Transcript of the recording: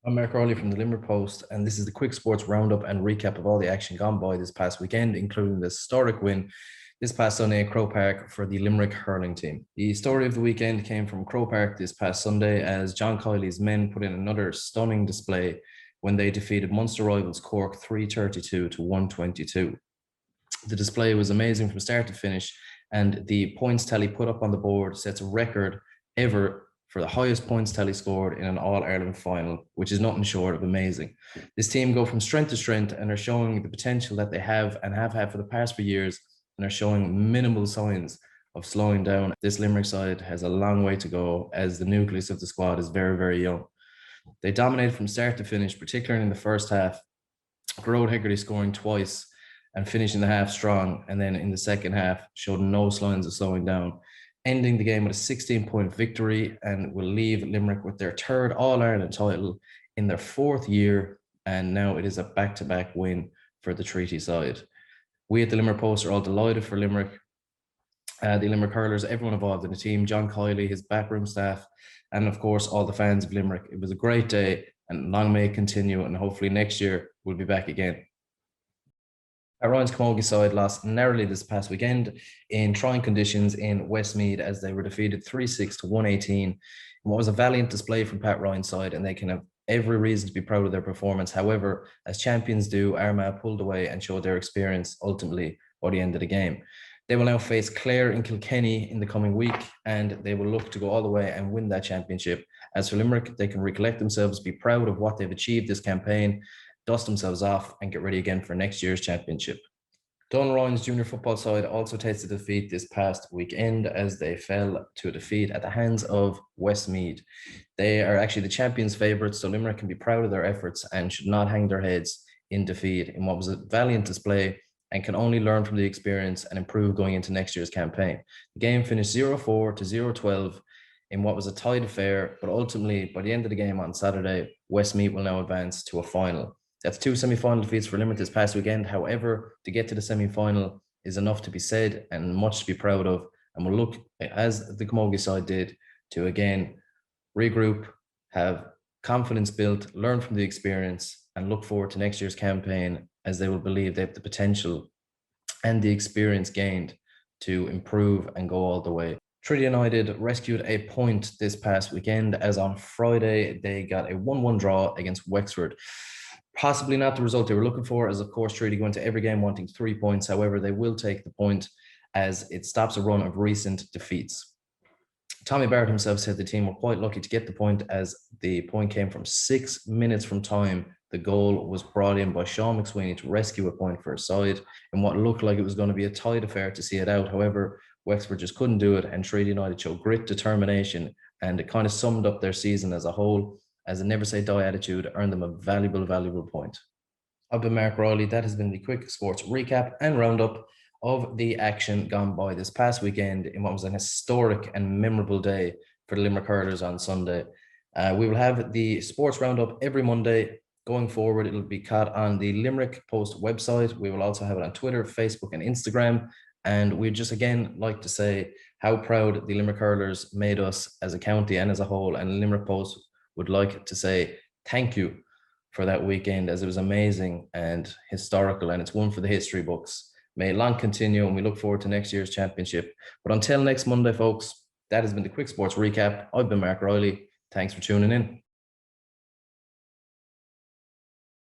I'm Mark Reilly from the Limerick Post, and this is the quick sports roundup and recap of all the action gone by this past weekend, including the historic win this past Sunday at Croke Park for the Limerick hurling team. The story of the weekend came from Croke Park this past Sunday as John Kiley's men put in another stunning display when they defeated Munster rivals Cork 332 to 122. The display was amazing from start to finish, and the points tally put up on the board sets a record ever for the highest points tally scored in an All-Ireland final, which is nothing short of amazing. This team go from strength to strength and are showing the potential that they have and have had for the past few years, and are showing minimal signs of slowing down. This Limerick side has a long way to go as the nucleus of the squad is very, very young. They dominated from start to finish, particularly in the first half. Gerard Hegarty scoring twice and finishing the half strong, and then in the second half showed no signs of slowing down, ending the game with a 16-point victory, and will leave Limerick with their third All-Ireland title in their fourth year, and now it is a back-to-back win for the Treaty side. We at the Limerick Post are all delighted for Limerick, the Limerick hurlers, everyone involved in the team, John Kiley, his backroom staff, and of course all the fans of Limerick. It was a great day, and long may it continue, and hopefully next year we'll be back again. Ryan's Camogie side lost narrowly this past weekend in trying conditions in Westmeath as they were defeated 3-6 to 118 in what was a valiant display from Pat Ryan's side, and they can have every reason to be proud of their performance. However, as champions do, Armagh pulled away and showed their experience ultimately by the end of the game. They will now face Clare in Kilkenny in the coming week, and they will look to go all the way and win that championship. As for Limerick, they can recollect themselves, be proud of what they've achieved this campaign, dust themselves off, and get ready again for next year's championship. Don Ryan's junior football side also tasted defeat this past weekend as they fell to a defeat at the hands of Westmeath. They are actually the champions' favourites, so Limerick can be proud of their efforts and should not hang their heads in defeat in what was a valiant display, and can only learn from the experience and improve going into next year's campaign. The game finished 0-4 to 0-12 in what was a tied affair, but ultimately, by the end of the game on Saturday, Westmeath will now advance to a final. That's two semi-final defeats for Limerick this past weekend. However, to get to the semi-final is enough to be said and much to be proud of. And we'll look, as the Camogie side did, to again regroup, have confidence built, learn from the experience, and look forward to next year's campaign, as they will believe they have the potential and the experience gained to improve and go all the way. Treaty United rescued a point this past weekend, as on Friday they got a 1-1 draw against Wexford. Possibly not the result they were looking for, as of course Treaty go into every game wanting 3 points. However, they will take the point as it stops a run of recent defeats. Tommy Barrett himself said the team were quite lucky to get the point, as the point came from 6 minutes from time. The goal was brought in by Sean McSweeney to rescue a point for his side in what looked like it was going to be a tight affair to see it out. However, Wexford just couldn't do it, and Treaty United showed grit, determination, and it kind of summed up their season as a whole, as a never say die attitude earned them a valuable point. I've been Mark Reilly. That has been the quick sports recap and roundup of the action gone by this past weekend in what was an historic and memorable day for the Limerick hurlers on Sunday. We will have the sports roundup every Monday going forward. It'll be caught on the Limerick Post website. We will also have it on Twitter, Facebook, and Instagram. And we'd just again like to say how proud the Limerick hurlers made us as a county and as a whole, and Limerick Post would like to say thank you for that weekend, as it was amazing and historical, and it's one for the history books. May it long continue, and we look forward to next year's championship. But until next Monday, folks, that has been the Quick Sports Recap. I've been Mark Reilly. Thanks for tuning in.